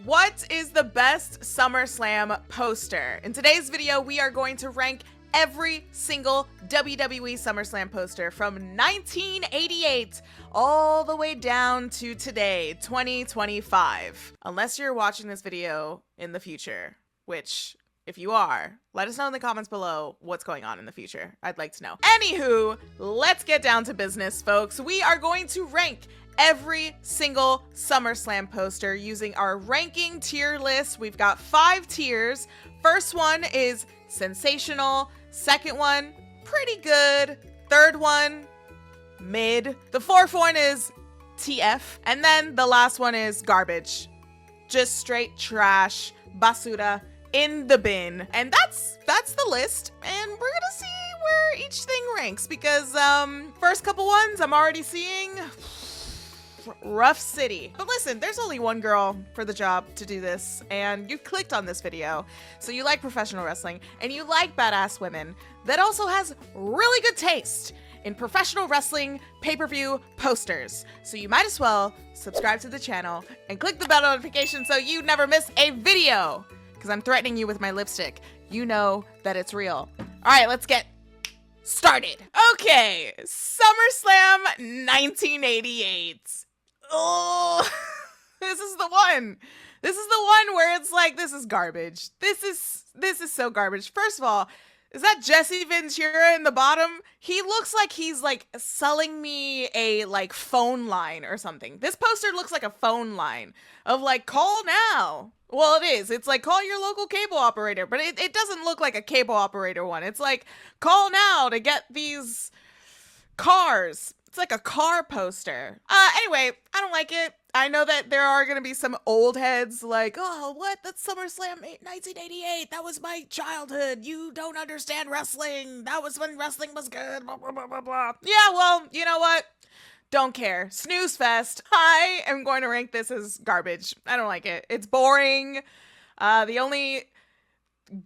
What is the best SummerSlam poster? In today's video, we are going to rank every single WWE SummerSlam poster from 1988 all the way down to today, 2025. Unless you're watching this video in the future, which if you are, let us know in the comments below what's going on in the future. I'd like to know. Anywho, let's get down to business, folks. We are going to rank every single SummerSlam poster using our ranking tier list. We've got 5 tiers. First one is sensational. Second one, pretty good. Third one, mid. The fourth one is TF. And then the last one is garbage. Just straight trash, basura, in the bin. And that's the list. And we're gonna see where each thing ranks because first couple ones I'm already seeing rough city. But listen, there's only one girl for the job to do this, and you clicked on this video, so you like professional wrestling, and you like badass women that also has really good taste in professional wrestling pay-per-view posters. So you might as well subscribe to the channel and click the bell notification so you never miss a video, because I'm threatening you with my lipstick. You know that it's real. All right, let's get started. Okay, SummerSlam 1988. Oh, this is the one. This is the one where it's like, this is garbage. This is so garbage. First of all, is that Jesse Ventura in the bottom? He looks like he's like selling me a like phone line or something. This poster looks like a phone line of like, call now. Well, it is. It's like, call your local cable operator, but it doesn't look like a cable operator one. It's like, call now to get these cars. It's like a car poster. Anyway, I don't like it. I know that there are going to be some old heads like, oh, what? That's SummerSlam 1988. That was my childhood. You don't understand wrestling. That was when wrestling was good. Blah, blah, blah, blah, blah. Yeah, well, you know what? Don't care. Snooze fest. I am going to rank this as garbage. I don't like it. It's boring. The only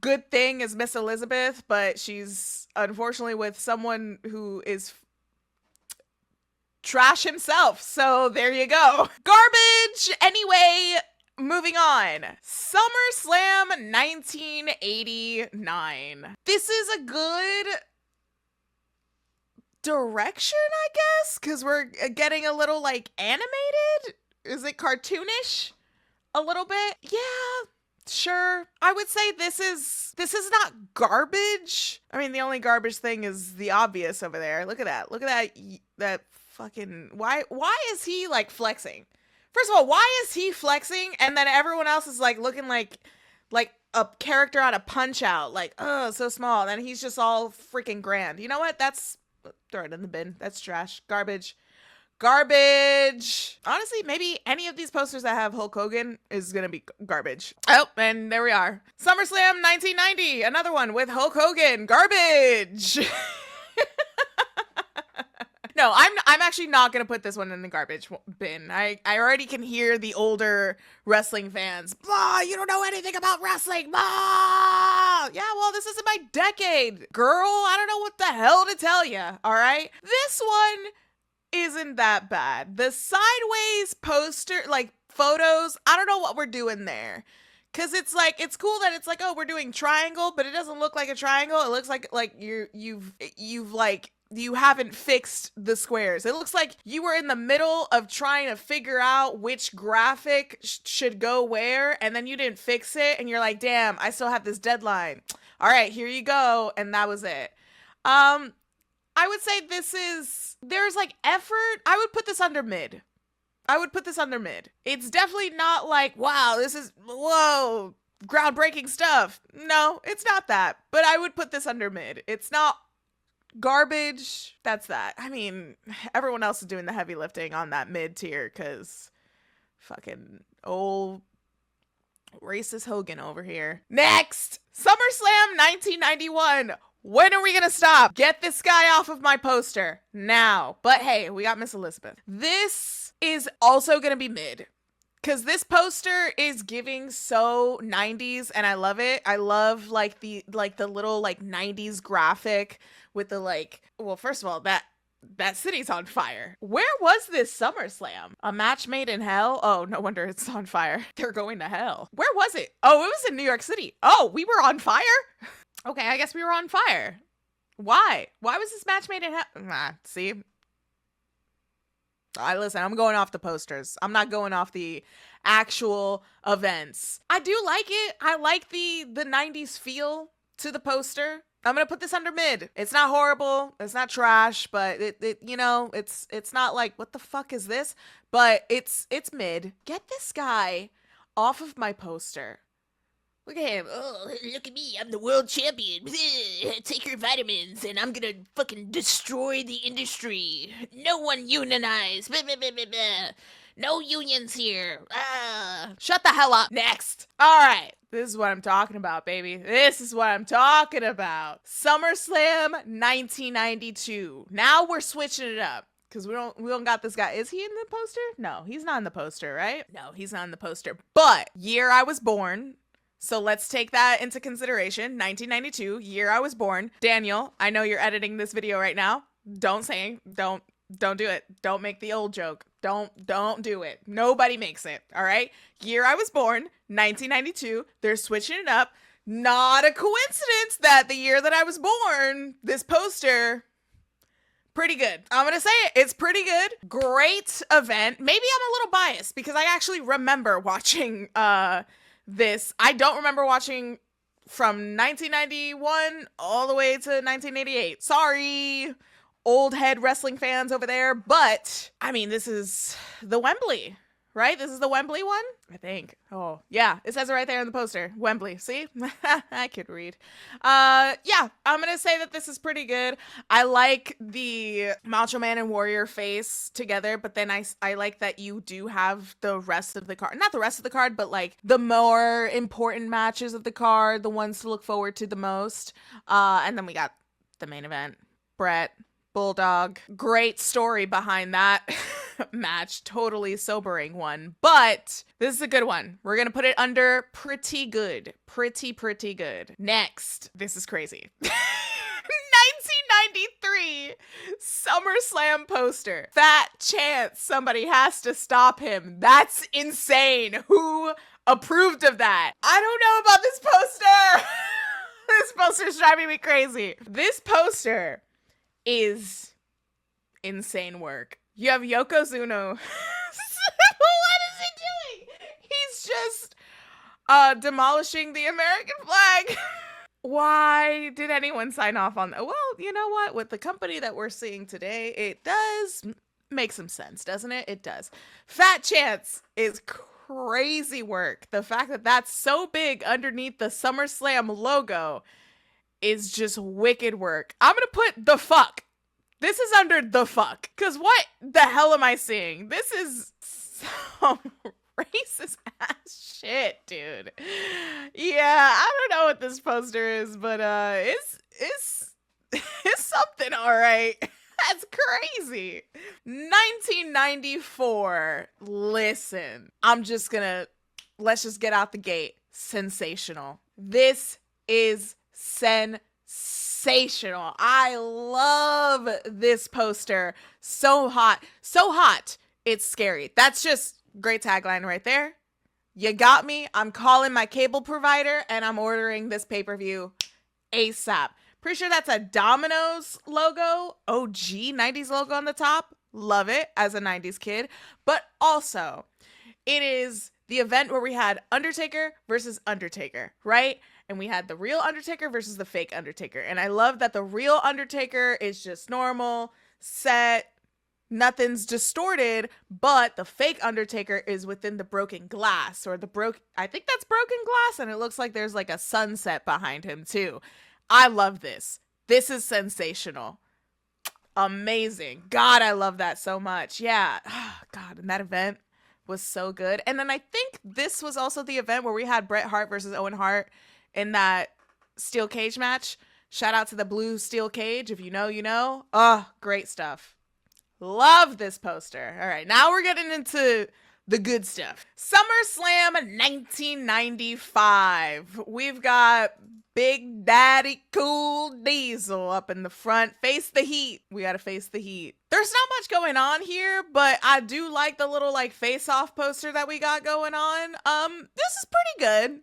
good thing is Miss Elizabeth, but she's unfortunately with someone who is trash himself. So there you go. Garbage. Anyway, moving on. SummerSlam 1989. This is a good direction, I guess, because we're getting a little like animated. Is it cartoonish? A little bit? Yeah. Sure. I would say this is not garbage. I mean, the only garbage thing is the obvious over there. Look at that. Look at that fucking why is he like flexing? First of all, why is he flexing and then everyone else is like looking like a character on a Punch Out, like, oh, so small, and then he's just all freaking grand. You know what? That's, throw it in the bin. That's trash. Garbage. Honestly, maybe any of these posters that have Hulk Hogan is gonna be garbage. Oh, and there we are. SummerSlam 1990, another one with Hulk Hogan. Garbage. No, I'm actually not gonna put this one in the garbage bin. I already can hear the older wrestling fans. Blah, you don't know anything about wrestling. Blah. Yeah, well, this isn't my decade, girl. I don't know what the hell to tell you. All right, this one isn't that bad. The sideways poster, like photos, I don't know what we're doing there. Cause it's like, it's cool that it's like, oh, we're doing triangle, but it doesn't look like a triangle. It looks like you haven't fixed the squares. It looks like you were in the middle of trying to figure out which graphic should go where, and then you didn't fix it, and you're like, damn, I still have this deadline. All right, here you go, and that was it. I would say there's like effort. I would put this under mid. It's definitely not like, wow, this is, whoa, groundbreaking stuff. No, it's not that, but I would put this under mid. It's not garbage. That's that. I mean, everyone else is doing the heavy lifting on that mid tier because fucking old racist Hogan over here. Next, SummerSlam 1991. When are we gonna stop? Get this guy off of my poster now. But hey, we got Miss Elizabeth. This is also gonna be mid. Cause this poster is giving so 90s and I love it. I love like the little like 90s graphic with the like, well, first of all, that that city's on fire. Where was this SummerSlam? A match made in hell? Oh, no wonder it's on fire. They're going to hell. Where was it? Oh, it was in New York City. Oh, we were on fire? Okay, I guess we were on fire. Why? Why was this match made in hell? Nah, see? Listen, I'm going off the posters. I'm not going off the actual events. I do like it. I like the 90s feel to the poster. I'm gonna put this under mid. It's not horrible. It's not trash, but it's not like, what the fuck is this? But it's mid. Get this guy off of my poster. Look at him. Oh, look at me. I'm the world champion. Take your vitamins and I'm gonna fucking destroy the industry. No one unionize. No unions here. Shut the hell up. Next. All right. This is what I'm talking about, baby. This is what I'm talking about. SummerSlam 1992. Now we're switching it up because we don't got this guy. Is he in the poster? No, he's not in the poster, right? No, he's not in the poster. But year I was born. So let's take that into consideration. 1992, year I was born. Daniel, I know you're editing this video right now. Don't do it. Don't make the old joke. Don't do it. Nobody makes it. All right. Year I was born, 1992. They're switching it up. Not a coincidence that the year that I was born, this poster, pretty good. I'm going to say it. It's pretty good. Great event. Maybe I'm a little biased because I actually remember watching this. I don't remember watching from 1991 all the way to 1988. Sorry, old head wrestling fans over there, but I mean, this is the Wembley, right? This is the Wembley one, I think. Oh, yeah, it says it right there in the poster. Wembley, see? I could read. Yeah, I'm gonna say that this is pretty good. I like the Macho Man and Warrior face together, but then I like that you do have the rest of the card. Not the rest of the card, but like the more important matches of the card, the ones to look forward to the most. And then we got the main event. Brett, Bulldog. Great story behind that match. Totally sobering one. But this is a good one. We're going to put it under pretty good. Pretty good. Next. This is crazy. 1993 SummerSlam poster. Fat chance somebody has to stop him. That's insane. Who approved of that? I don't know about this poster. This poster's driving me crazy. This poster is insane work. You have Yokozuna. What is he doing? He's just demolishing the American flag. Why did anyone sign off on that? Well, you know what? With the company that we're seeing today, it does make some sense, doesn't it? It does. Fat Chance is crazy work. The fact that that's so big underneath the SummerSlam logo is just wicked work. I'm gonna put the fuck. This is under the fuck. Because what the hell am I seeing? This is some racist ass shit, dude. Yeah, I don't know what this poster is, but it's something, all right. That's crazy. 1994. Listen, let's just get out the gate. Sensational. This is sensational. I love this poster. So hot. So hot. It's scary. That's just great tagline right there. You got me. I'm calling my cable provider and I'm ordering this pay-per-view ASAP. Pretty sure that's a Domino's logo. OG 90s logo on the top. Love it as a 90s kid. But also, it is the event where we had Undertaker versus Undertaker, right? And we had the real Undertaker versus the fake Undertaker. And I love that the real Undertaker is just normal, set, nothing's distorted, but the fake Undertaker is within the broken glass or I think that's broken glass. And it looks like there's like a sunset behind him too. I love this. This is sensational. Amazing. God, I love that so much. Yeah. God, and that event was so good. And then I think this was also the event where we had Bret Hart versus Owen Hart in that steel cage match. Shout out to the blue steel cage. If you know, you know. Oh, great stuff. Love this poster. All right, now we're getting into the good stuff. SummerSlam 1995. We've got Big Daddy Cool Diesel up in the front. Face the heat. We gotta face the heat. There's not much going on here, but I do like the little like face-off poster that we got going on. This is pretty good.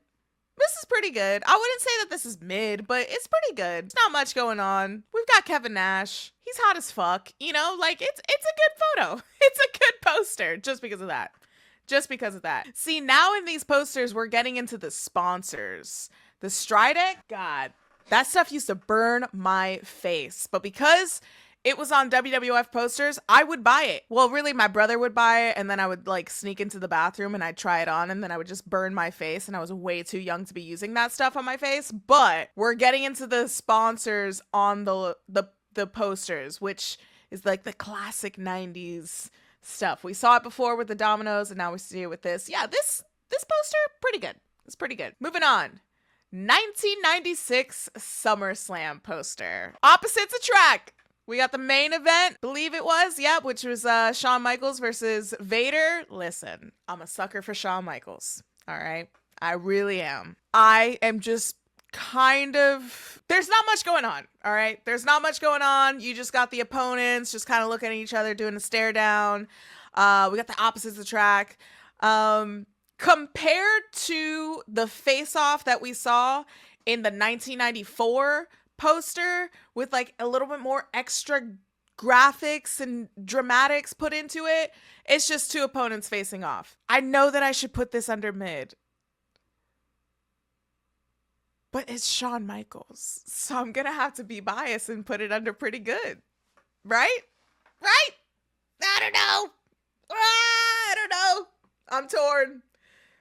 This is pretty good. I wouldn't say that this is mid, but it's pretty good. There's not much going on. We've got Kevin Nash. He's hot as fuck. You know, like it's a good photo. It's a good poster just because of that. Just because of that. See, now in these posters, we're getting into the sponsors. The Stridex, God, that stuff used to burn my face. But because it was on WWF posters, I would buy it. Well, really, my brother would buy it, and then I would like sneak into the bathroom and I'd try it on, and then I would just burn my face, and I was way too young to be using that stuff on my face. But we're getting into the sponsors on the posters, which is like the classic 90s stuff. We saw it before with the dominoes, and now we see it with this. Yeah, this poster, pretty good. It's pretty good. Moving on. 1996 SummerSlam poster. Opposites attract. We got the main event, believe it was, yep, which was Shawn Michaels versus Vader. Listen, I'm a sucker for Shawn Michaels, all right? I really am. I am just kind of, there's not much going on, all right? There's not much going on. You just got the opponents just kind of looking at each other, doing a stare down. We got the opposites attract. Compared to the face-off that we saw in the 1994 poster with like a little bit more extra graphics and dramatics put into it, it's just two opponents facing off. I know that I should put this under mid, but it's Shawn Michaels, so I'm gonna have to be biased and put it under pretty good, right? Right? I don't know. I don't know. I'm torn.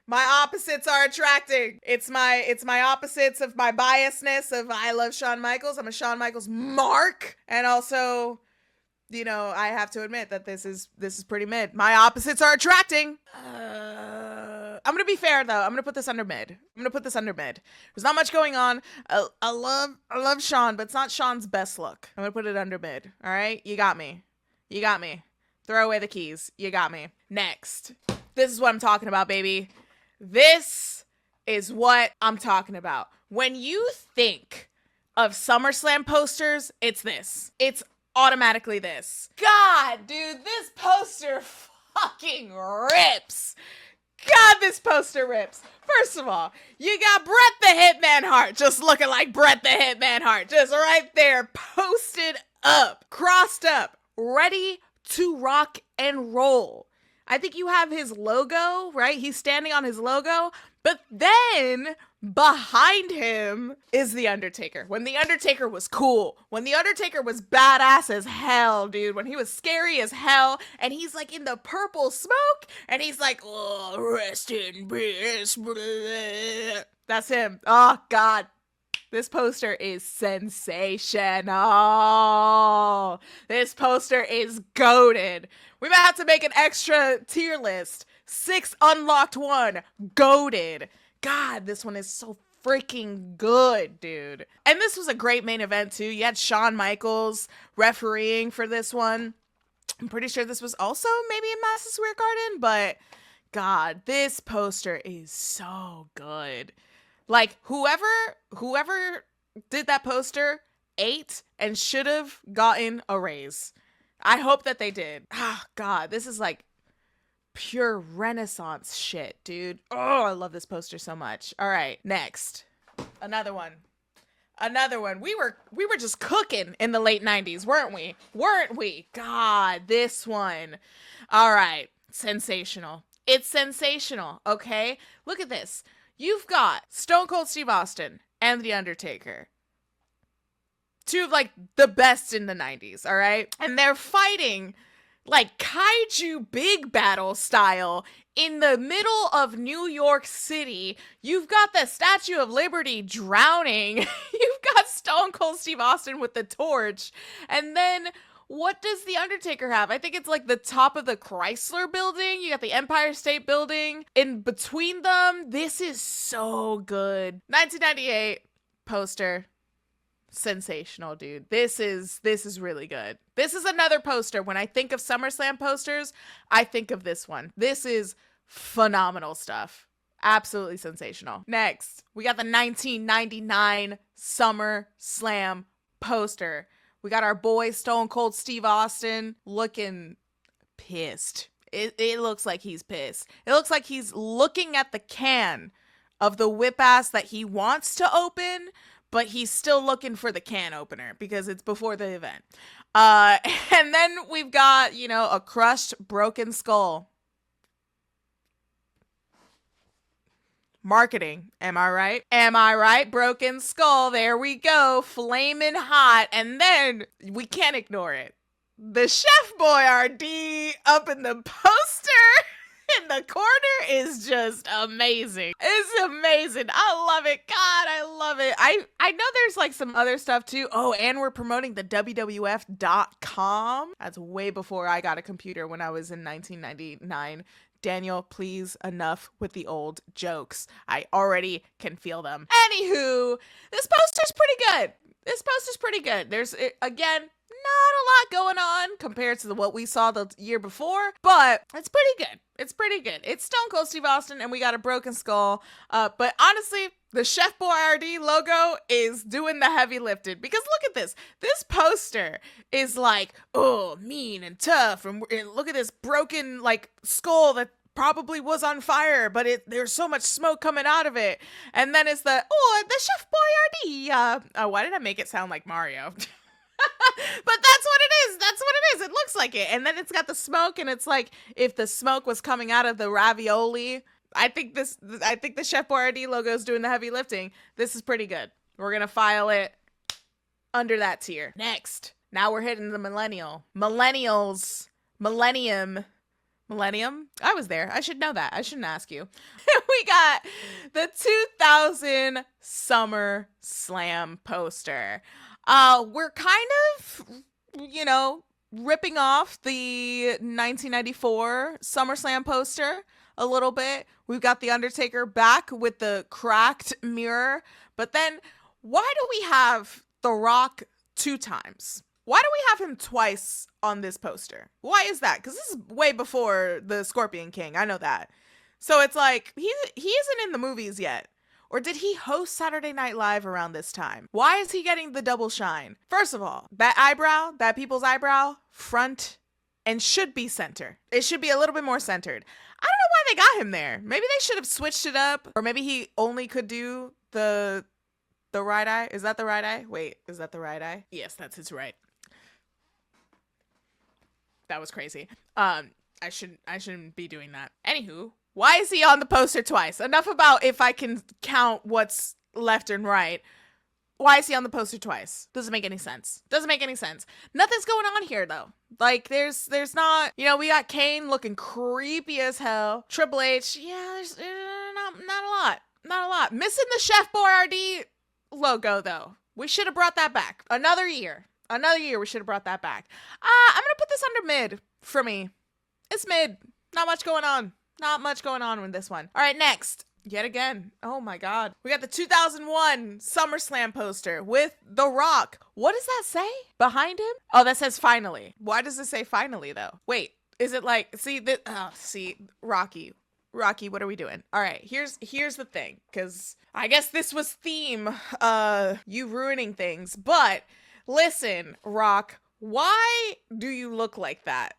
My opposites are attracting. It's my opposites of my biasness of I love Shawn Michaels. I'm a Shawn Michaels mark. And also, you know, I have to admit that this is pretty mid. My opposites are attracting. I'm going to be fair though. I'm going to put this under mid. There's not much going on. I love Shawn, but it's not Shawn's best look. I'm going to put it under mid. All right? You got me. Throw away the keys. You got me. Next. This is what I'm talking about, baby. This is what I'm talking about. When you think of SummerSlam posters, it's this. It's automatically this. God, dude, this poster fucking rips. God, this poster rips. First of all, you got Bret the Hitman Hart just looking like Bret the Hitman Hart. Just right there, posted up, crossed up, ready to rock and roll. I think you have his logo, right? He's standing on his logo, but then behind him is The Undertaker. When The Undertaker was cool, when The Undertaker was badass as hell, dude, when he was scary as hell, and he's like in the purple smoke, and he's like, oh, rest in peace. That's him. Oh, God. This poster is sensational. This poster is goated. We might have to make an extra tier list. 6 unlocked 1. Goated. God, this one is so freaking good, dude. And this was a great main event, too. You had Shawn Michaels refereeing for this one. I'm pretty sure this was also maybe in Madison Square Garden, but God, this poster is so good. Like, whoever did that poster ate and should have gotten a raise. I hope that they did. Ah, God, this is like pure Renaissance shit, dude. Oh, I love this poster so much. All right, next. Another one. We were just cooking in the late 90s, weren't we? God, this one. All right, sensational. It's sensational, okay? Look at this. You've got Stone Cold Steve Austin and The Undertaker. 2 of, like, the best in the 90s, all right? And they're fighting, like, kaiju big battle style in the middle of New York City. You've got the Statue of Liberty drowning. You've got Stone Cold Steve Austin with the torch. And then what does The Undertaker have? I think it's like the top of the Chrysler building. You got the Empire State Building. In between them, this is so good. 1998 poster. Sensational, dude. This is really good. This is another poster. When I think of SummerSlam posters, I think of this one. This is phenomenal stuff. Absolutely sensational. Next, we got the 1999 SummerSlam poster. We got our boy Stone Cold Steve Austin looking pissed. It looks like he's pissed. It looks like he's looking at the can of the whip ass that he wants to open, but he's still looking for the can opener because it's before the event. And then we've got, a crushed, broken skull. Marketing, am I right? Am I right? Broken skull, there we go, flaming hot, and then we can't ignore it. The Chef Boyardee up in the poster in the corner is just amazing. It's amazing. I love it. God, I love it. I know there's like some other stuff too. Oh, and we're promoting the WWF.com. That's way before I got a computer when I was in 1999. Daniel, please, enough with the old jokes. I already can feel them. Anywho, this poster's pretty good. There's, again, not a lot going on compared to what we saw the year before, but it's pretty good. It's Stone Cold Steve Austin, and we got a broken skull. But honestly, the Chef Boyardee logo is doing the heavy lifting, because look at this. This poster is like, oh, mean and tough, and look at this broken like skull that probably was on fire, but there's so much smoke coming out of it. And then it's the Chef Boyardee. Why did I make it sound like Mario? But that's what it is. It looks like it. And then it's got the smoke, and it's like if the smoke was coming out of the ravioli. I think the Chef Boyardee logo is doing the heavy lifting. This is pretty good. We're going to file it under that tier. Next. Now we're hitting the millennium. I was there. I should know that. I shouldn't ask you. We got the 2000 SummerSlam poster. We're kind of, ripping off the 1994 SummerSlam poster a little bit. We've got The Undertaker back with the cracked mirror. But then why do we have The Rock 2 times? Why do we have him twice on this poster? Why is that? Because this is way before the Scorpion King. I know that. So it's like, he isn't in the movies yet. Or did he host Saturday Night Live around this time? Why is he getting the double shine? First of all, that people's eyebrow, front, and should be center. It should be a little bit more centered. I don't know why they got him there. Maybe they should have switched it up. Or maybe he only could do the right eye. Is that the right eye? Wait, is that the right eye? Yes, that's his right. That was crazy. I shouldn't be doing that. Anywho, why is he on the poster twice? Enough about if I can count what's left and right. Why is he on the poster twice? Doesn't make any sense. Nothing's going on here though. Like there's not, we got Kane looking creepy as hell. Triple H, yeah, there's not a lot. Missing the Chef Boyardee logo though. We should have brought that back. Another year we should have brought that back. I'm gonna put this under mid for me. It's mid. Not much going on with this one. All right, next. Yet again. Oh my God. We got the 2001 SummerSlam poster with The Rock. What does that say behind him? Oh, that says finally. Why does it say finally though? Wait, is it like, Rocky, what are we doing? All right, here's the thing, because I guess this was theme, you ruining things, but listen, Rock, why do you look like that?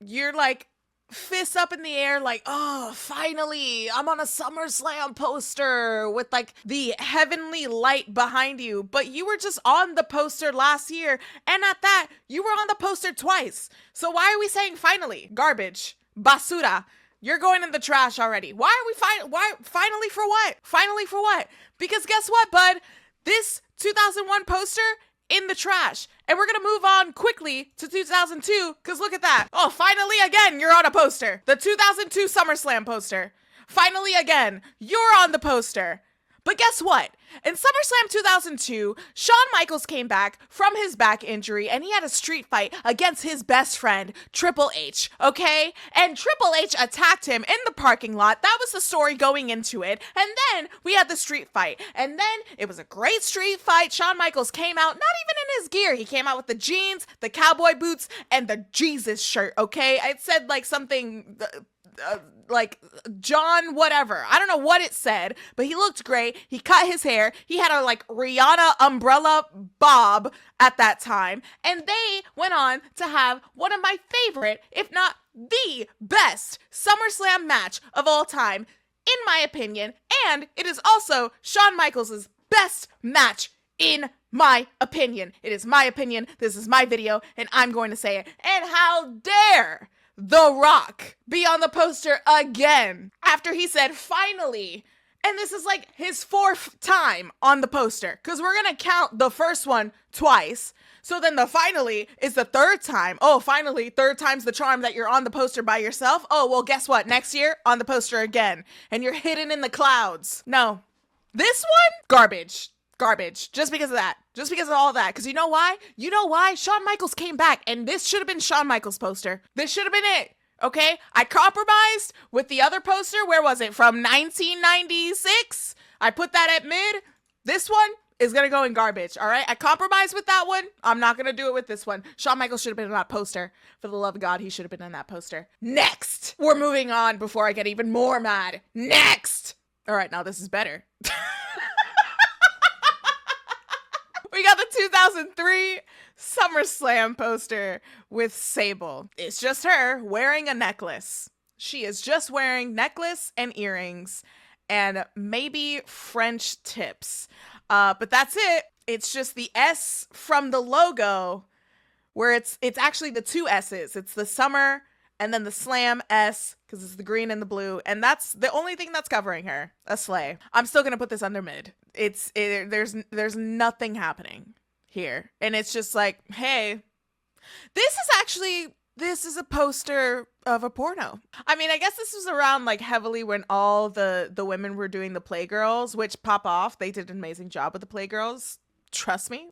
You're like fists up in the air like, oh, finally, I'm on a SummerSlam poster with like the heavenly light behind you. But you were just on the poster last year, and at that, you were on the poster twice. So why are we saying finally? Garbage. Basura. You're going in the trash already. Why are we finally for what? Finally for what? Because guess what, bud? This 2001 poster in the trash. And we're gonna move on quickly to 2002, because look at that. Oh, finally again, you're on a poster. The 2002 SummerSlam poster. Finally again, you're on the poster. But guess what? In SummerSlam 2002, Shawn Michaels came back from his back injury, and he had a street fight against his best friend, Triple H, okay? And Triple H attacked him in the parking lot. That was the story going into it. And then we had the street fight. And then it was a great street fight. Shawn Michaels came out, not even in his gear. He came out with the jeans, the cowboy boots, and the Jesus shirt, okay? It said like something... like John whatever. I don't know what it said, but he looked great. He cut his hair. He had a like Rihanna umbrella bob at that time. And they went on to have one of my favorite, if not the best SummerSlam match of all time, in my opinion. And it is also Shawn Michaels' best match in my opinion. It is my opinion. This is my video, and I'm going to say it. And how dare The Rock be on the poster again after he said finally. And this is like his 4th time on the poster, because we're going to count the first one twice. So then the finally is the 3rd time. Oh, finally, 3rd time's the charm that you're on the poster by yourself. Oh, well, guess what? Next year, on the poster again. And you're hidden in the clouds. No. This one? Garbage. Garbage. Just because of that. Just because of all that. Because you know why? You know why? Shawn Michaels came back, and this should have been Shawn Michaels' poster. This should have been it. Okay? I compromised with the other poster. Where was it? From 1996? I put that at mid. This one is going to go in garbage. All right? I compromised with that one. I'm not going to do it with this one. Shawn Michaels should have been in that poster. For the love of God, he should have been in that poster. Next. We're moving on before I get even more mad. Next. All right, now this is better. We got the 2003 SummerSlam poster with Sable. It's just her wearing a necklace. She is just wearing necklace and earrings and maybe French tips. But that's it. It's just the S from the logo where it's actually the 2 S's. It's the Summer and then the Slam S, because it's the green and the blue. And that's the only thing that's covering her. A sleigh. I'm still going to put this under mid. There's nothing happening here. And it's just like, hey, this is a poster of a porno. I mean, I guess this was around like heavily when all the women were doing the Playgirls, which pop off. They did an amazing job with the Playgirls. Trust me.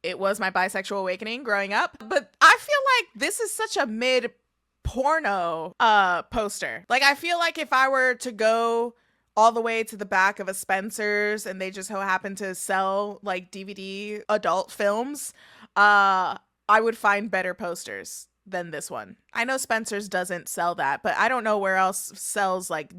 It was my bisexual awakening growing up. But I feel like this is such a mid porno poster. Like, I feel like if I were to go all the way to the back of a Spencer's and they just so happen to sell like DVD adult films, I would find better posters than this one. I know Spencer's doesn't sell that, but I don't know where else sells like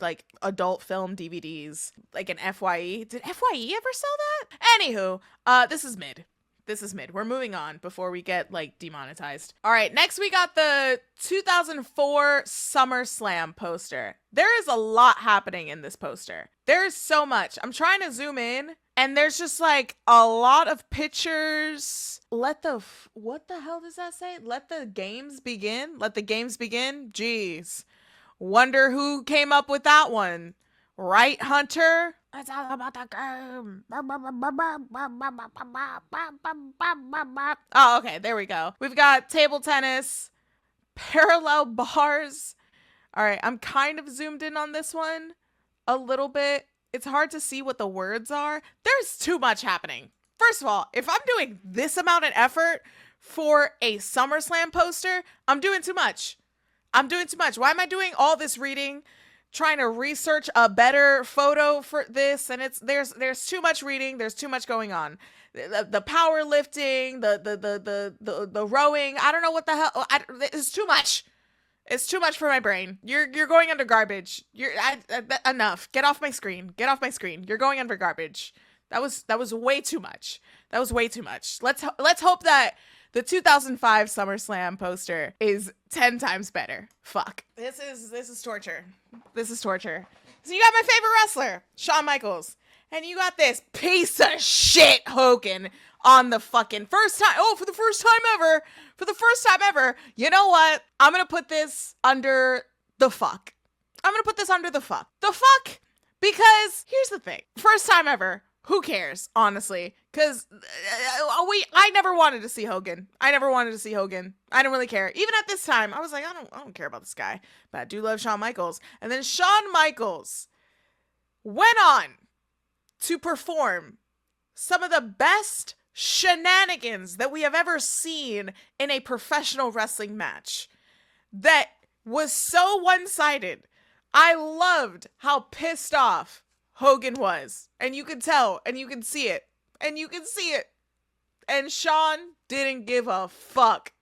like adult film DVDs, like an FYE. Did FYE ever sell that? Anywho, this is mid. This is mid. We're moving on before we get like demonetized. All right, next we got the 2004 SummerSlam poster. There is a lot happening in this poster. There's so much. I'm trying to zoom in and there's just like a lot of pictures. What the hell does that say? Let the games begin? Let the games begin? Jeez. Wonder who came up with that one. Right, Hunter? It's all about the game. Oh, okay. There we go. We've got table tennis, parallel bars. All right. I'm kind of zoomed in on this one a little bit. It's hard to see what the words are. There's too much happening. First of all, if I'm doing this amount of effort for a SummerSlam poster, I'm doing too much. I'm doing too much. Why am I doing all this reading? Trying to research a better photo for this, and there's too much reading, there's too much going on. The powerlifting, the rowing, I don't know what the hell. It's too much. It's too much for my brain. You're going under garbage. Enough. Get off my screen. Get off my screen. You're going under garbage. That was way too much. That was way too much. Let's hope that the 2005 SummerSlam poster is 10 times better. Fuck. This is torture. This is torture. So you got my favorite wrestler, Shawn Michaels. And you got this piece of shit Hogan on the fucking first time. Oh, for the first time ever. For the first time ever. You know what? I'm going to put this under the fuck. I'm going to put this under the fuck. The fuck? Because here's the thing. First time ever. Who cares, honestly? Because I never wanted to see Hogan. I never wanted to see Hogan. I didn't really care. Even at this time, I was like, I don't care about this guy. But I do love Shawn Michaels. And then Shawn Michaels went on to perform some of the best shenanigans that we have ever seen in a professional wrestling match. That was so one-sided. I loved how pissed off Hogan was, and you could tell, and you can see it, and you can see it. And Shawn didn't give a fuck.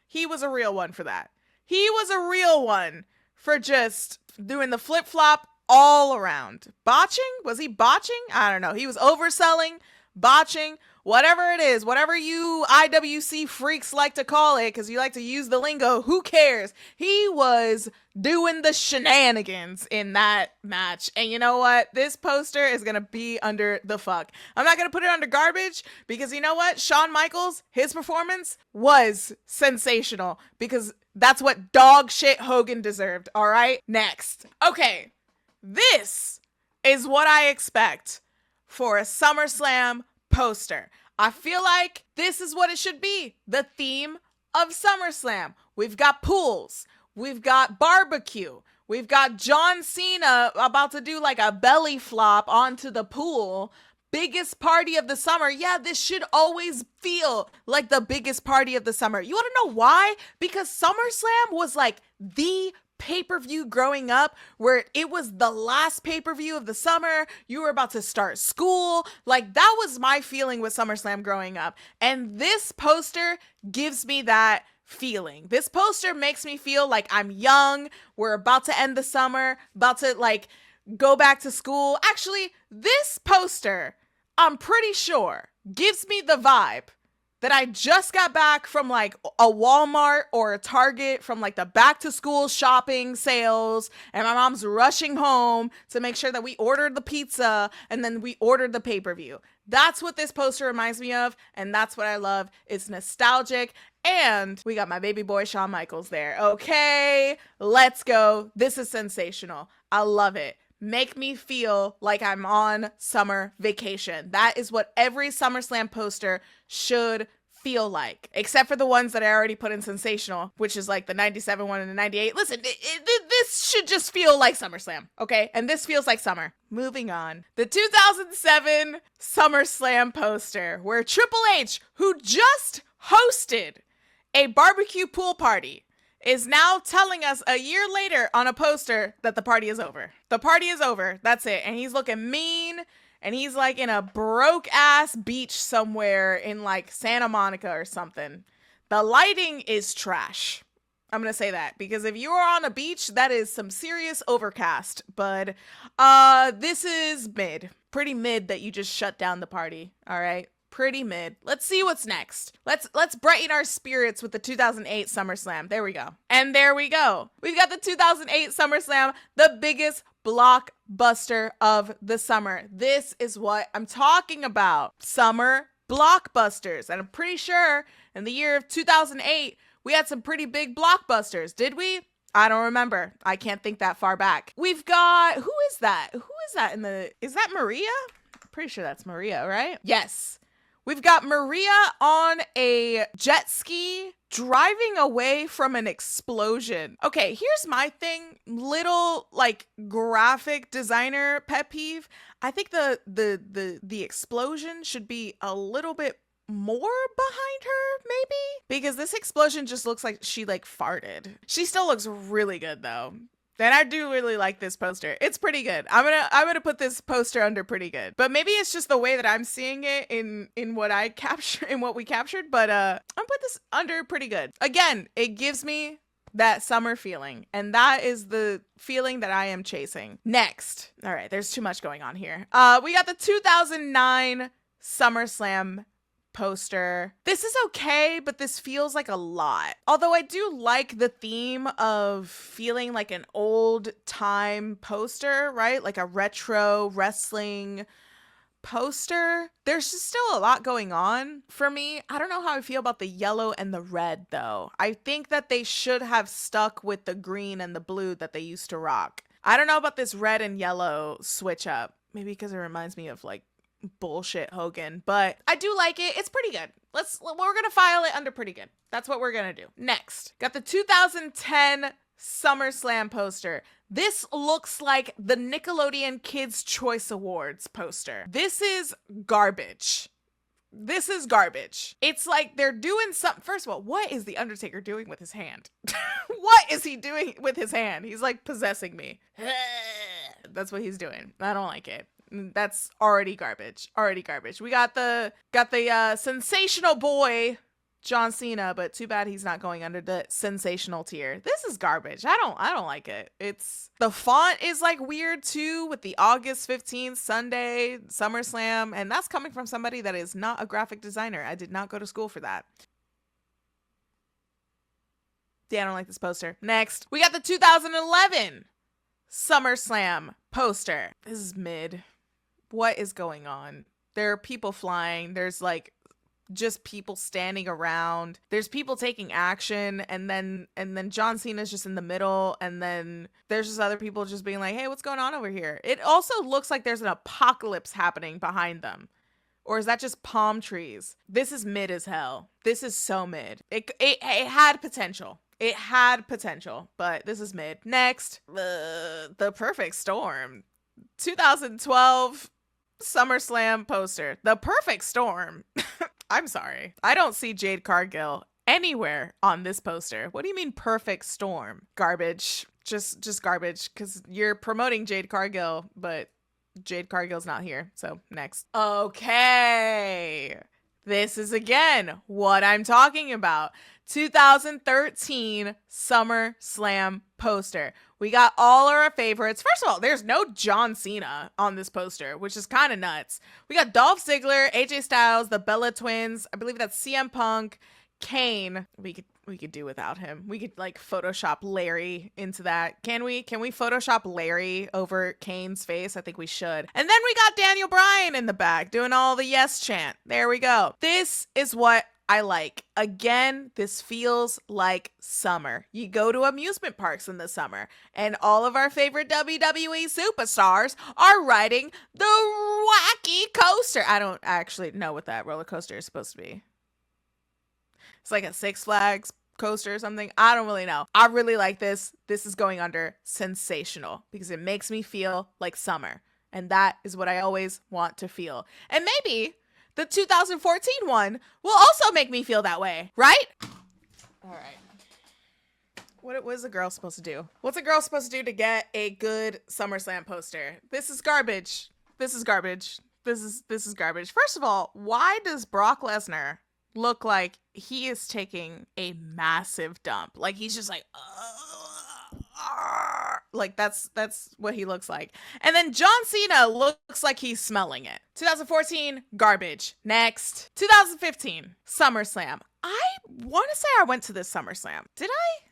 He was a real one for that. He was a real one for just doing the flip-flop all around. Botching? Was he botching? I don't know. He was overselling, botching, whatever it is, whatever you IWC freaks like to call it, because you like to use the lingo, who cares? He was doing the shenanigans in that match. And you know what? This poster is going to be under the fuck. I'm not going to put it under garbage because you know what? Shawn Michaels, his performance was sensational because that's what dog shit Hogan deserved. All right? Next. Okay. This is what I expect for a SummerSlam poster. I feel like this is what it should be. The theme of SummerSlam. We've got pools. We've got barbecue. We've got John Cena about to do like a belly flop onto the pool. Biggest party of the summer. Yeah, this should always feel like the biggest party of the summer. You want to know why? Because SummerSlam was like the pay-per-view growing up where it was the last pay-per-view of the summer. You were about to start school. Like that was my feeling with SummerSlam growing up. And this poster gives me that feeling. This poster makes me feel like I'm young. We're about to end the summer, about to like go back to school. Actually, this poster, I'm pretty sure, gives me the vibe that I just got back from like a Walmart or a Target from like the back to school shopping sales, and my mom's rushing home to make sure that we ordered the pizza and then we ordered the pay-per-view. That's what this poster reminds me of, and that's what I love. It's nostalgic, and we got my baby boy Shawn Michaels there. Okay, let's go. This is sensational. I love it. Make me feel like I'm on summer vacation. That is what every SummerSlam poster should feel like, except for the ones that I already put in sensational, which is like the 97 one and the 98. Listen, this should just feel like SummerSlam, okay? And this feels like summer. Moving on. The 2007 SummerSlam poster, where Triple H, who just hosted a barbecue pool party, is now telling us a year later on a poster that the party is over. The party is over. That's it. And he's looking mean. And he's like in a broke ass beach somewhere in like Santa Monica or something. The lighting is trash. I'm going to say that because if you are on a beach, that is some serious overcast. But this is mid. Pretty mid that you just shut down the party. All right. Pretty mid. Let's see what's next. Let's brighten our spirits with the 2008 SummerSlam. There we go. And there we go. We've got the 2008 SummerSlam, the biggest blockbuster of the summer. This is what I'm talking about. Summer blockbusters. And I'm pretty sure in the year of 2008, we had some pretty big blockbusters. Did we? I don't remember. I can't think that far back. We've got, who is that? Who is that is that Maria? I'm pretty sure that's Maria, right? Yes. We've got Maria on a jet ski driving away from an explosion. Okay, here's my thing. Little like graphic designer pet peeve. I think the explosion should be a little bit more behind her, maybe? Because this explosion just looks like she like farted. She still looks really good though. And I do really like this poster. It's pretty good. I'm gonna put this poster under pretty good. But maybe it's just the way that I'm seeing it in what I capture in what we captured. But I'm gonna put this under pretty good. Again, it gives me that summer feeling, and that is the feeling that I am chasing. Next, all right, there's too much going on here. We got the 2009 SummerSlam poster. This is okay, but this feels like a lot. Although I do like the theme of feeling like an old time poster, right? Like a retro wrestling poster. There's just still a lot going on for me. I don't know how I feel about the yellow and the red though. I think that they should have stuck with the green and the blue that they used to rock. I don't know about this red and yellow switch up. Maybe because it reminds me of like bullshit Hogan, but I do like it. It's pretty good. We're gonna file it under pretty good. That's what we're gonna do. Next, got the 2010 SummerSlam poster. This looks like the Nickelodeon Kids Choice Awards poster. This is garbage. This is garbage. It's like they're doing something. First of all, what is the Undertaker doing with his hand? What is he doing with his hand? He's like possessing me. That's what he's doing. I don't like it. That's already garbage. Already garbage. We got the sensational boy John Cena, but too bad he's not going under the sensational tier. This is garbage. I don't like it. It's the font is like weird too with the August 15th Sunday SummerSlam, and that's coming from somebody that is not a graphic designer. I did not go to school for that. Yeah, I don't like this poster. Next, we got the 2011 SummerSlam poster. This is mid. What is going on? There are people flying. There's like just people standing around. There's people taking action, and then John Cena's just in the middle, and then there's just other people just being like, hey, what's going on over here? It also looks like there's an apocalypse happening behind them. Or is that just palm trees? This is mid as hell. This is so mid. It had potential. It had potential, but this is mid. Next, the Perfect Storm. 2012 SummerSlam poster. The Perfect Storm. I'm sorry. I don't see Jade Cargill anywhere on this poster. What do you mean Perfect Storm? Garbage. Just garbage, because you're promoting Jade Cargill, but Jade Cargill's not here. So next. Okay. This is again what I'm talking about. 2013 SummerSlam poster. We got all our favorites. First of all, there's no John Cena on this poster, which is kind of nuts. We got Dolph Ziggler, AJ Styles, the Bella Twins. I believe that's CM Punk, Kane. We could do without him. We could like Photoshop Larry into that. Can we Photoshop Larry over Kane's face? I think we should. And then we got Daniel Bryan in the back doing all the yes chant. There we go. This is what I like. Again, this feels like summer. You go to amusement parks in the summer, and all of our favorite WWE superstars are riding the wacky coaster. I don't actually know what that roller coaster is supposed to be. It's like a Six Flags coaster or something. I don't really know. I really like this. This is going under sensational because it makes me feel like summer. And that is what I always want to feel. And maybe the 2014 one will also make me feel that way, right? All right. What is a girl supposed to do? What's a girl supposed to do to get a good SummerSlam poster? This is garbage. This is garbage. This is garbage. First of all, why does Brock Lesnar look like he is taking a massive dump? Like he's just like that's what he looks like. And then John Cena looks like he's smelling it. 2014 garbage. Next. 2015 SummerSlam. I want to say I went to this SummerSlam. Did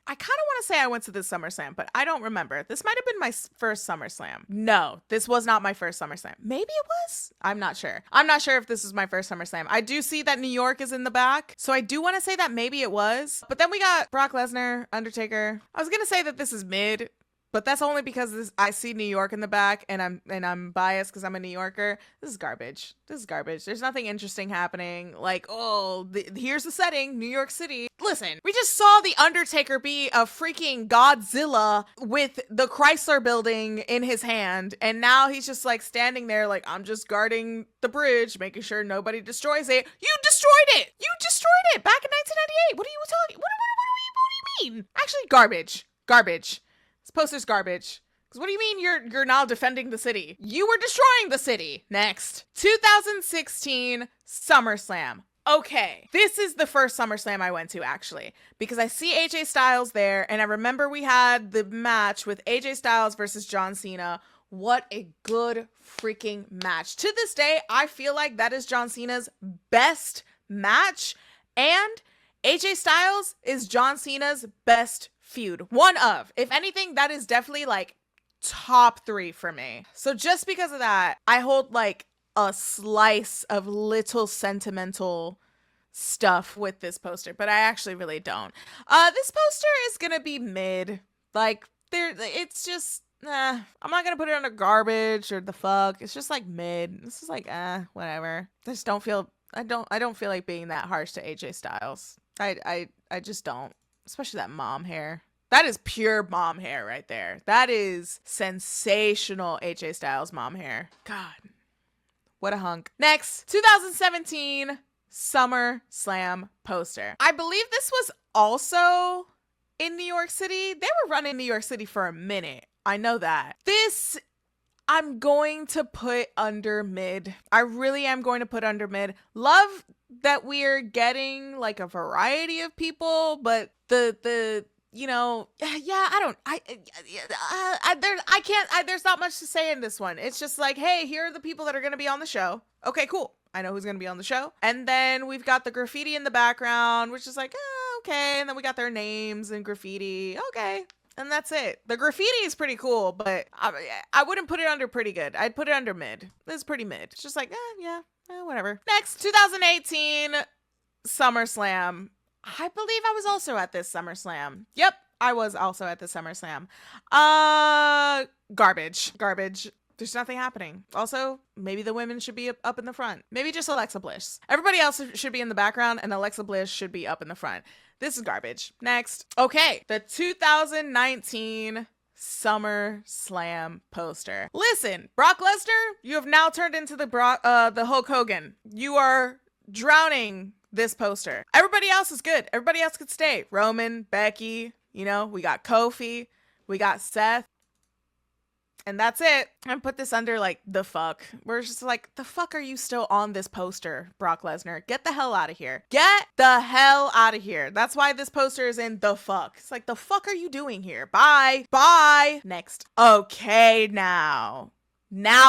I kind of want to say I went to this SummerSlam, but I don't remember. This might have been my first SummerSlam. No, this was not my first SummerSlam. Maybe it was? I'm not sure. I'm not sure if this was my first SummerSlam. I do see that New York is in the back, so I do want to say that maybe it was. But then we got Brock Lesnar, Undertaker. I was going to say that this is mid, but that's only because I see New York in the back, and I'm biased because I'm a New Yorker. This is garbage. This is garbage. There's nothing interesting happening. Like, here's the setting, New York City. Listen, we just saw the Undertaker be a freaking Godzilla with the Chrysler Building in his hand, and now he's just like standing there like, I'm just guarding the bridge, making sure nobody destroys it. You destroyed it! You destroyed it back in 1998! What are you talking? What do you mean? Actually, garbage. Garbage. This poster's garbage. Because what do you mean you're now defending the city? You were destroying the city. Next. 2016 SummerSlam. Okay, this is the first SummerSlam I went to, actually, because I see AJ Styles there, and I remember we had the match with AJ Styles versus John Cena. What a good freaking match. To this day, I feel like that is John Cena's best match, and AJ Styles is John Cena's best feud. One of. If anything, that is definitely like top 3 for me. So just because of that, I hold like a slice of little sentimental stuff with this poster, but I actually really don't. This poster is gonna be mid. Like, it's just, I'm not gonna put it under garbage or the fuck. It's just like mid. This is like, whatever. I just don't feel, I don't feel like being that harsh to AJ Styles. I just don't. Especially that mom hair. That is pure mom hair right there. That is sensational AJ Styles mom hair. God, what a hunk. Next, 2017 SummerSlam poster. I believe this was also in New York City. They were running New York City for a minute. I know that. This, I'm going to put under mid. I really am going to put under mid. Love that we're getting like a variety of people, but the you know, yeah, there's not much to say in this one. It's just like, hey, here are the people that are going to be on the show. Okay, cool. I know who's going to be on the show. And then we've got the graffiti in the background, which is like, okay. And then we got their names and graffiti. Okay. And that's it. The graffiti is pretty cool, but I wouldn't put it under pretty good. I'd put it under mid. This is pretty mid. It's just like, whatever. Next, 2018 SummerSlam. I believe I was also at this SummerSlam. Yep, I was also at the SummerSlam. Garbage. There's nothing happening. Also, maybe the women should be up in the front. Maybe just Alexa Bliss. Everybody else should be in the background, and Alexa Bliss should be up in the front. This is garbage. Next. Okay, the 2019 SummerSlam poster. Listen, Brock Lesnar, you have now turned into the Hulk Hogan. You are drowning this poster. Everybody else is good. Everybody else could stay. Roman, Becky, you know, we got Kofi, we got Seth. And that's it. And put this under like the fuck. We're just like, the fuck are you still on this poster, Brock Lesnar? Get the hell out of here. Get the hell out of here. That's why this poster is in the fuck. It's like, the fuck are you doing here? Bye. Bye. Next. Okay, now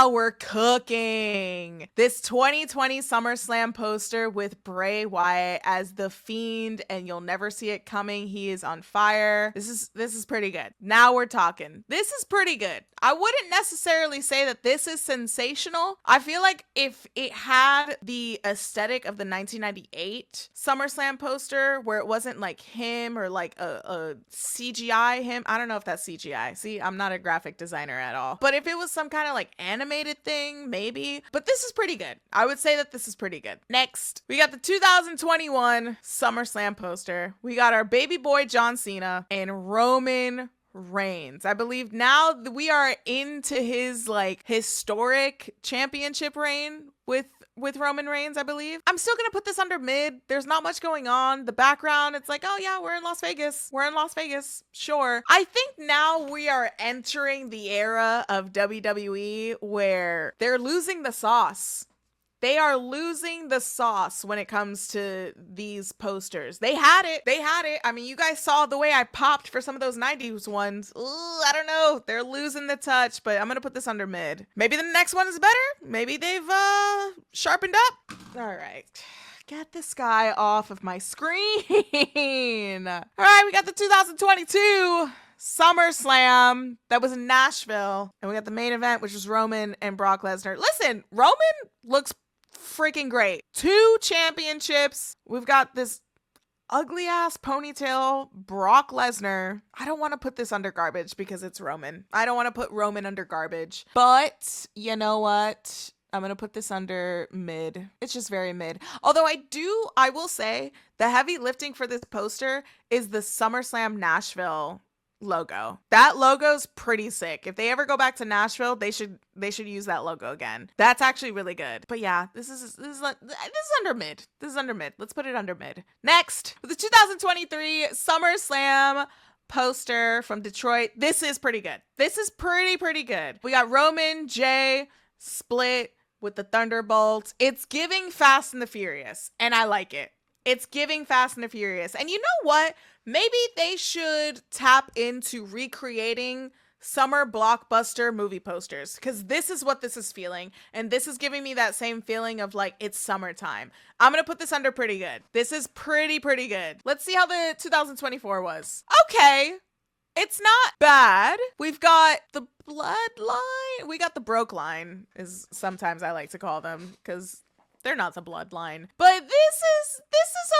we're cooking. This 2020 SummerSlam poster with Bray Wyatt as the Fiend, and you'll never see it coming. He is on fire. This is pretty good. Now we're talking. This is pretty good. I wouldn't necessarily say that this is sensational. I feel like if it had the aesthetic of the 1998 SummerSlam poster, where it wasn't like him or like a CGI him. I don't know if that's CGI. See, I'm not a graphic designer at all. But if it was some kind of like animated thing, maybe. But this is pretty good. I would say that this is pretty good. Next, we got the 2021 SummerSlam poster. We got our baby boy John Cena and Roman Reigns. I believe now we are into his like historic championship reign with Roman Reigns, I believe. I'm still gonna put this under mid. There's not much going on. The background, it's like, oh yeah, we're in Las Vegas. We're in Las Vegas. Sure. I think now we are entering the era of WWE where they're losing the sauce. They are losing the sauce when it comes to these posters. They had it. I mean, you guys saw the way I popped for some of those 90s ones. Ooh, I don't know. They're losing the touch, but I'm going to put this under mid. Maybe the next one is better. Maybe they've sharpened up. All right. Get this guy off of my screen. All right, we got the 2022 SummerSlam that was in Nashville. And we got the main event, which was Roman and Brock Lesnar. Listen, Roman looks freaking great. 2 championships. We've got this ugly ass ponytail Brock Lesnar. I don't want to put this under garbage because it's Roman. I don't want to put Roman under garbage. But you know what? I'm going to put this under mid. It's just very mid. Although I will say the heavy lifting for this poster is the SummerSlam Nashville logo. That logo's pretty sick. If they ever go back to Nashville, they should use that logo again. That's actually really good. But yeah, this is under mid. This is under mid. Let's put it under mid. Next, with the 2023 SummerSlam poster from Detroit. This is pretty good. This is pretty good. We got Roman, Jay, split with the Thunderbolts. It's giving Fast and the Furious, and I like it. It's giving Fast and the Furious. And you know what? Maybe they should tap into recreating summer blockbuster movie posters, because this is what this is feeling. And this is giving me that same feeling of like, it's summertime. I'm going to put this under pretty good. This is pretty good. Let's see how the 2024 was. Okay. It's not bad. We've got the bloodline. We got the broke line, is sometimes I like to call them, because they're not the bloodline. But this is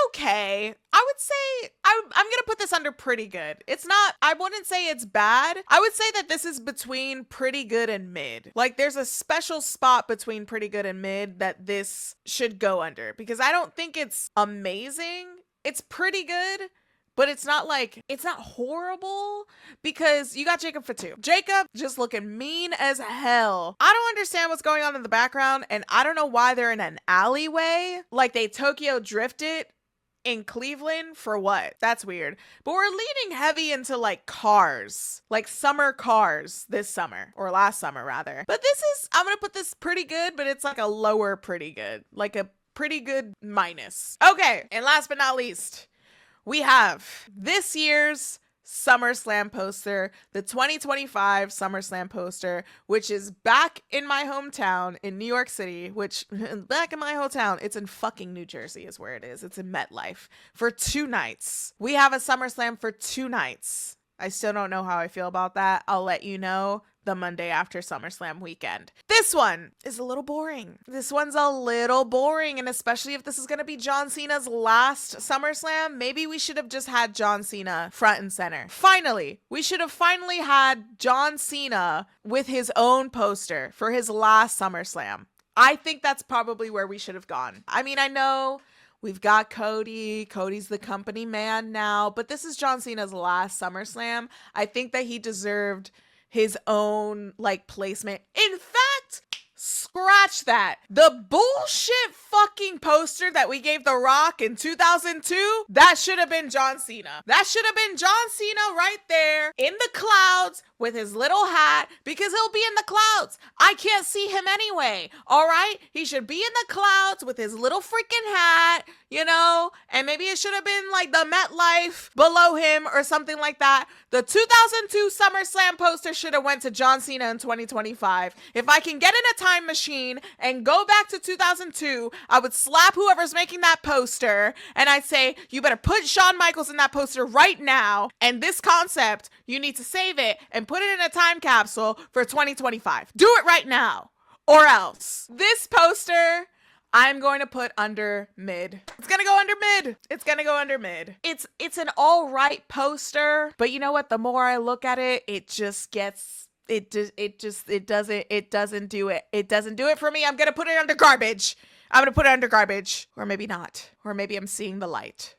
okay. I would say I'm gonna put this under pretty good. It's not, I wouldn't say it's bad. I would say that this is between pretty good and mid. Like there's a special spot between pretty good and mid that this should go under, because I don't think it's amazing. It's pretty good, but it's not horrible, because you got Jacob Fatu. Jacob just looking mean as hell. I don't understand what's going on in the background, and I don't know why they're in an alleyway. Like they Tokyo drifted in Cleveland for what? That's weird. But we're leaning heavy into like cars, like summer cars this summer, or last summer rather. But I'm gonna put this pretty good, but it's like a lower pretty good, like a pretty good minus. Okay, and last but not least, we have this year's SummerSlam poster, the 2025 SummerSlam poster, which is back in my hometown in New York City, which, back in my hometown, it's in fucking New Jersey is where it is. It's in MetLife for 2 nights. We have a SummerSlam for 2 nights. I still don't know how I feel about that. I'll let you know the Monday after SummerSlam weekend. This one is a little boring. This one's a little boring, and especially if this is going to be John Cena's last SummerSlam, maybe we should have just had John Cena front and center. Finally, we should have finally had John Cena with his own poster for his last SummerSlam. I think that's probably where we should have gone. I mean, I know we've got Cody. Cody's the company man now, but this is John Cena's last SummerSlam. I think that he deserved his own placement. In fact, scratch that. The bullshit fucking poster that we gave The Rock in 2002, that should have been John Cena. That should have been John Cena right there in the clouds with his little hat, because he'll be in the clouds. I can't see him anyway. All right? He should be in the clouds with his little freaking hat, and maybe it should have been the MetLife below him or something like that. The 2002 SummerSlam poster should have went to John Cena in 2025. If I can get in a time machine and go back to 2002, I would slap whoever's making that poster and I'd say, you better put Shawn Michaels in that poster right now. And this concept, you need to save it and put it in a time capsule for 2025. Do it right now, or else. This poster, I'm going to put under mid. It's gonna go under mid. It's gonna go under mid. It's an all right poster, but you know what? The more I look at it, it just gets, it doesn't do it. It doesn't do it for me. I'm gonna put it under garbage. I'm gonna put it under garbage, or maybe not, or maybe I'm seeing the light.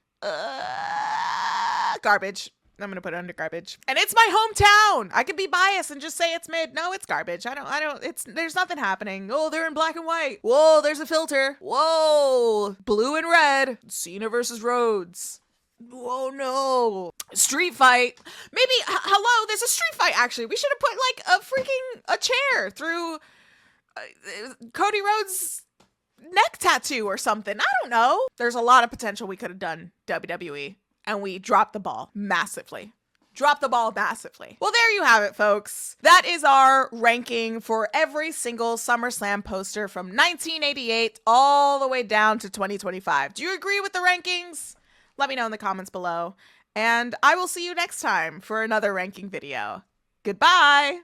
Garbage. I'm gonna put it under garbage. And it's my hometown. I could be biased and just say it's mid. No, it's garbage. There's nothing happening. Oh, they're in black and white. Whoa, there's a filter. Whoa, blue and red. Cena versus Rhodes. Oh no. Street fight. Maybe, hello, there's a street fight actually. We should have put a chair through Cody Rhodes' neck tattoo or something. I don't know. There's a lot of potential we could have done, WWE. And we dropped the ball massively. Well, there you have it, folks. That is our ranking for every single SummerSlam poster from 1988 all the way down to 2025. Do you agree with the rankings? Let me know in the comments below. And I will see you next time for another ranking video. Goodbye.